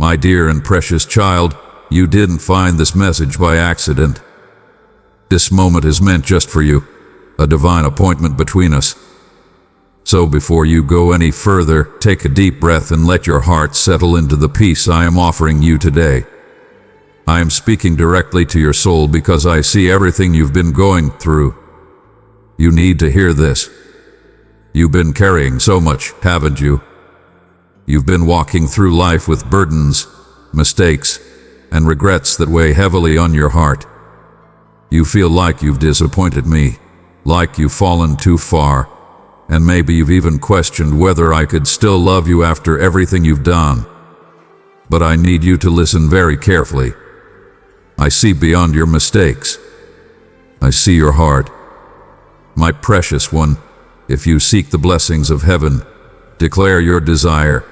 My dear and precious child, you didn't find this message by accident. This moment is meant just for you, a divine appointment between us. So before you go any further, take a deep breath and let your heart settle into the peace I am offering you today. I am speaking directly to your soul because I see everything you've been going through. You need to hear this. You've been carrying so much, haven't you? You've been walking through life with burdens, mistakes, and regrets that weigh heavily on your heart. You feel like you've disappointed me, like you've fallen too far, and maybe you've even questioned whether I could still love you after everything you've done. But I need you to listen very carefully. I see beyond your mistakes. I see your heart. My precious one, if you seek the blessings of heaven, declare your desire.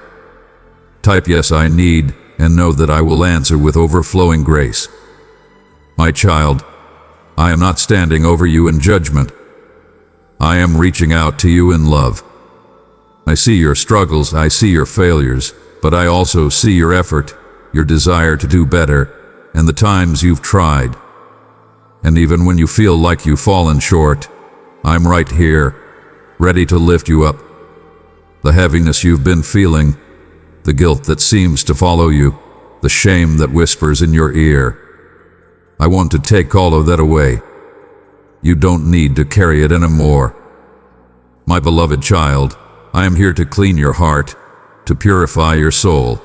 Type yes, I need, and know that I will answer with overflowing grace. My child, I am not standing over you in judgment. I am reaching out to you in love. I see your struggles, I see your failures, but I also see your effort, your desire to do better, and the times you've tried. And even when you feel like you've fallen short, I'm right here, ready to lift you up. The heaviness you've been feeling, the guilt that seems to follow you, the shame that whispers in your ear, I want to take all of that away. You don't need to carry it anymore. My beloved child, I am here to clean your heart, to purify your soul,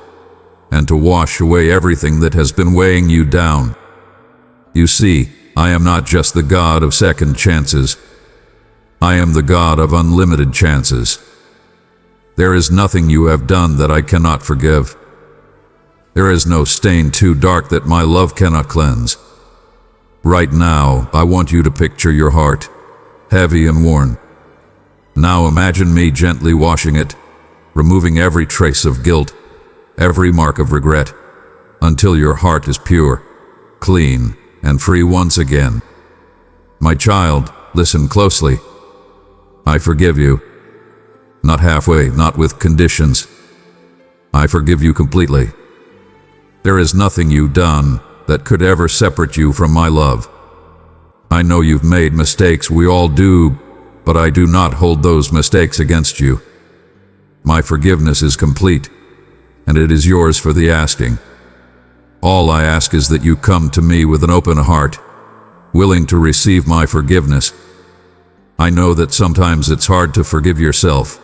and to wash away everything that has been weighing you down. You see, I am not just the God of second chances. I am the God of unlimited chances. There is nothing you have done that I cannot forgive. There is no stain too dark that my love cannot cleanse. Right now, I want you to picture your heart, heavy and worn. Now imagine me gently washing it, removing every trace of guilt, every mark of regret, until your heart is pure, clean, and free once again. My child, listen closely. I forgive you. Not halfway, not with conditions. I forgive you completely. There is nothing you've done that could ever separate you from my love. I know you've made mistakes, we all do, but I do not hold those mistakes against you. My forgiveness is complete, and it is yours for the asking. All I ask is that you come to me with an open heart, willing to receive my forgiveness. I know that sometimes it's hard to forgive yourself,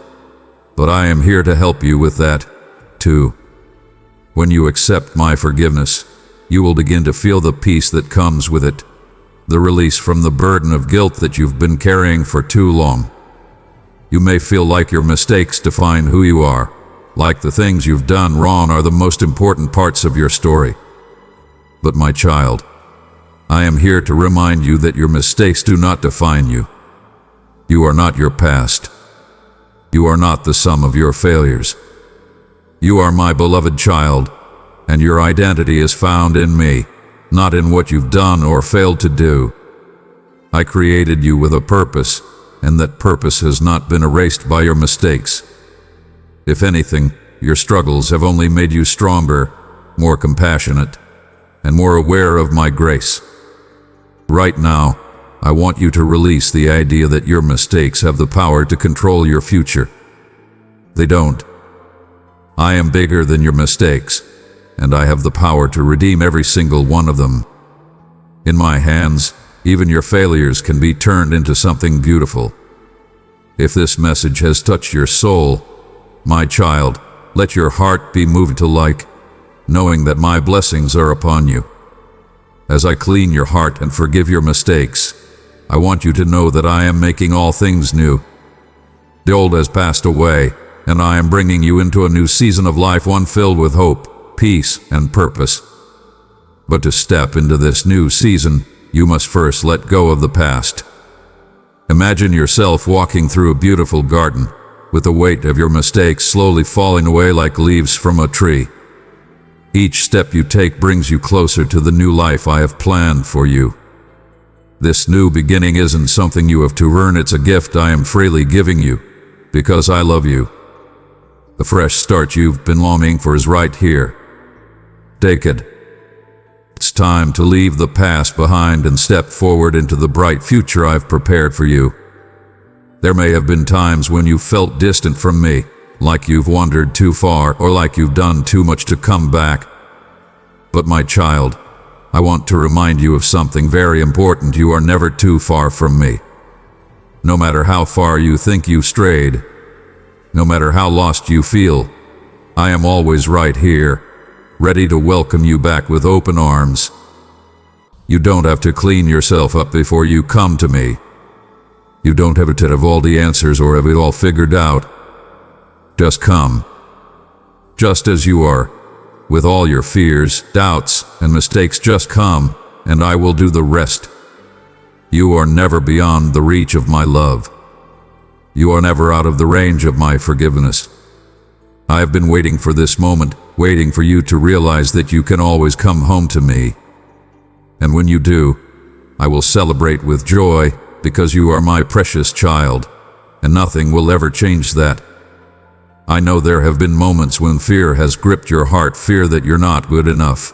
but I am here to help you with that, too. When you accept my forgiveness, you will begin to feel the peace that comes with it, the release from the burden of guilt that you've been carrying for too long. You may feel like your mistakes define who you are, like the things you've done wrong are the most important parts of your story. But my child, I am here to remind you that your mistakes do not define you. You are not your past. You are not the sum of your failures. You are my beloved child, and your identity is found in me, not in what you've done or failed to do. I created you with a purpose, and that purpose has not been erased by your mistakes. If anything, your struggles have only made you stronger, more compassionate, and more aware of my grace. Right now, I want you to release the idea that your mistakes have the power to control your future. They don't. I am bigger than your mistakes, and I have the power to redeem every single one of them. In my hands, even your failures can be turned into something beautiful. If this message has touched your soul, my child, let your heart be moved to light, knowing that my blessings are upon you. As I clean your heart and forgive your mistakes, I want you to know that I am making all things new. The old has passed away, and I am bringing you into a new season of life, one filled with hope, peace, and purpose. But to step into this new season, you must first let go of the past. Imagine yourself walking through a beautiful garden, with the weight of your mistakes slowly falling away like leaves from a tree. Each step you take brings you closer to the new life I have planned for you. This new beginning isn't something you have to earn, it's a gift I am freely giving you, because I love you. The fresh start you've been longing for is right here. Take it. It's time to leave the past behind and step forward into the bright future I've prepared for you. There may have been times when you felt distant from me, like you've wandered too far or like you've done too much to come back. But my child, I want to remind you of something very important. You are never too far from me. No matter how far you think you've strayed, no matter how lost you feel, I am always right here, ready to welcome you back with open arms. You don't have to clean yourself up before you come to me. You don't have to have all the answers or have it all figured out. Just come. Just as you are, with all your fears, doubts, and mistakes. Just come, and I will do the rest. You are never beyond the reach of my love. You are never out of the range of my forgiveness. I have been waiting for this moment, waiting for you to realize that you can always come home to me. And when you do, I will celebrate with joy because you are my precious child, and nothing will ever change that. I know there have been moments when fear has gripped your heart, fear that you're not good enough,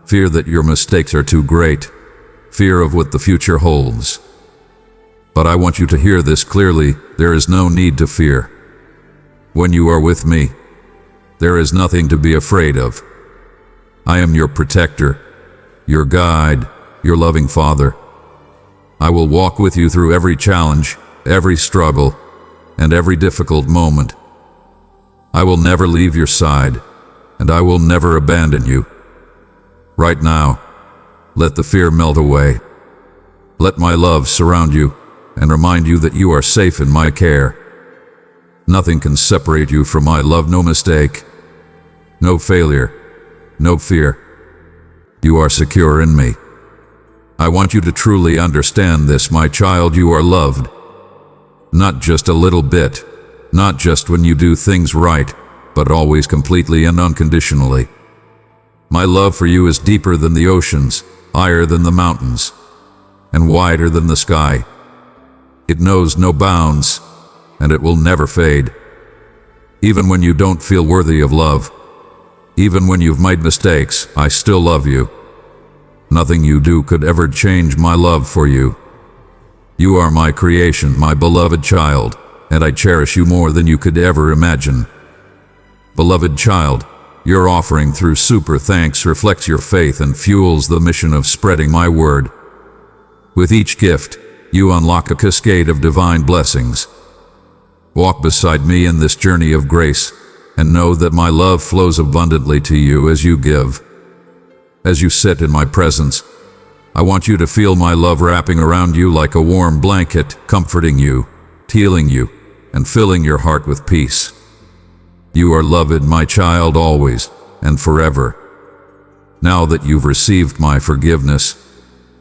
fear that your mistakes are too great, fear of what the future holds. But I want you to hear this clearly: there is no need to fear. When you are with me, there is nothing to be afraid of. I am your protector, your guide, your loving Father. I will walk with you through every challenge, every struggle, and every difficult moment. I will never leave your side, and I will never abandon you. Right now, let the fear melt away. Let my love surround you and remind you that you are safe in my care. Nothing can separate you from my love, no mistake, no failure, no fear. You are secure in me. I want you to truly understand this, my child. You are loved. Not just a little bit, not just when you do things right, but always completely and unconditionally. My love for you is deeper than the oceans, higher than the mountains, and wider than the sky. It knows no bounds, and it will never fade. Even when you don't feel worthy of love, even when you've made mistakes, I still love you. Nothing you do could ever change my love for you. You are my creation, my beloved child, and I cherish you more than you could ever imagine. Beloved child, your offering through super thanks reflects your faith and fuels the mission of spreading my word. With each gift, you unlock a cascade of divine blessings. Walk beside me in this journey of grace, and know that my love flows abundantly to you as you give. As you sit in my presence, I want you to feel my love wrapping around you like a warm blanket, comforting you, healing you, and filling your heart with peace. You are loved, my child, always and forever. Now that you've received my forgiveness,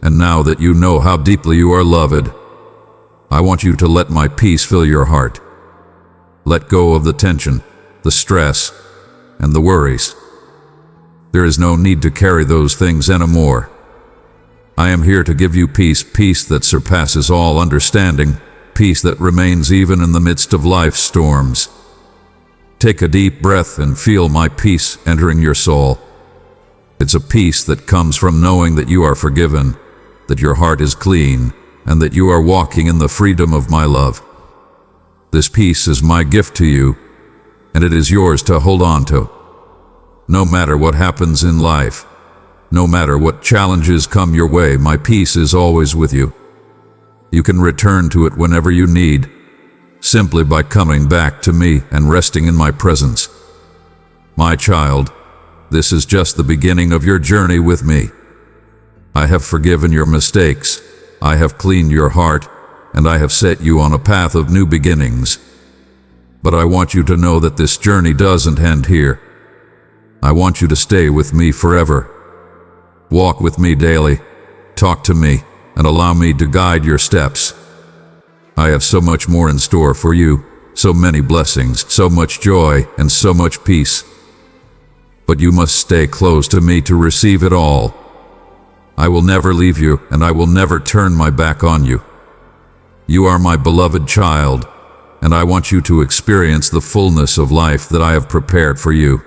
and now that you know how deeply you are loved, I want you to let my peace fill your heart. Let go of the tension, the stress, and the worries. There is no need to carry those things anymore. I am here to give you peace, peace that surpasses all understanding, peace that remains even in the midst of life's storms. Take a deep breath and feel my peace entering your soul. It's a peace that comes from knowing that you are forgiven, that your heart is clean, and that you are walking in the freedom of my love. This peace is my gift to you, and it is yours to hold on to. No matter what happens in life, no matter what challenges come your way, my peace is always with you. You can return to it whenever you need, simply by coming back to me and resting in my presence. My child, this is just the beginning of your journey with me. I have forgiven your mistakes, I have cleaned your heart, and I have set you on a path of new beginnings. But I want you to know that this journey doesn't end here. I want you to stay with me forever. Walk with me daily, talk to me, and allow me to guide your steps. I have so much more in store for you, so many blessings, so much joy, and so much peace. But you must stay close to me to receive it all. I will never leave you, and I will never turn my back on you. You are my beloved child, and I want you to experience the fullness of life that I have prepared for you.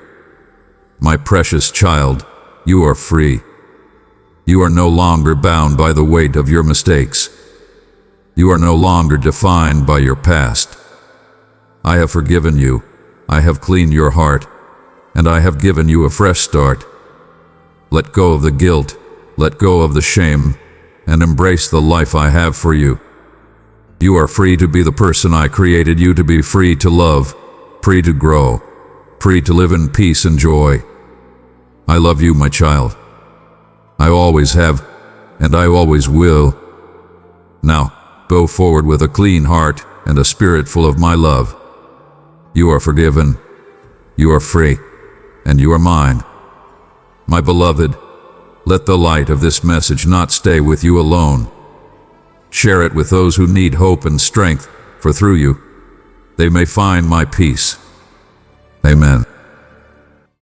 My precious child, you are free. You are no longer bound by the weight of your mistakes. You are no longer defined by your past. I have forgiven you. I have cleaned your heart, and I have given you a fresh start. Let go of the guilt, let go of the shame, and embrace the life I have for you. You are free to be the person I created you to be, free to love, free to grow, free to live in peace and joy. I love you, my child. I always have, and I always will. Now, go forward with a clean heart and a spirit full of my love. You are forgiven, you are free, and you are mine. My beloved, let the light of this message not stay with you alone. Share it with those who need hope and strength, for through you, they may find my peace. Amen.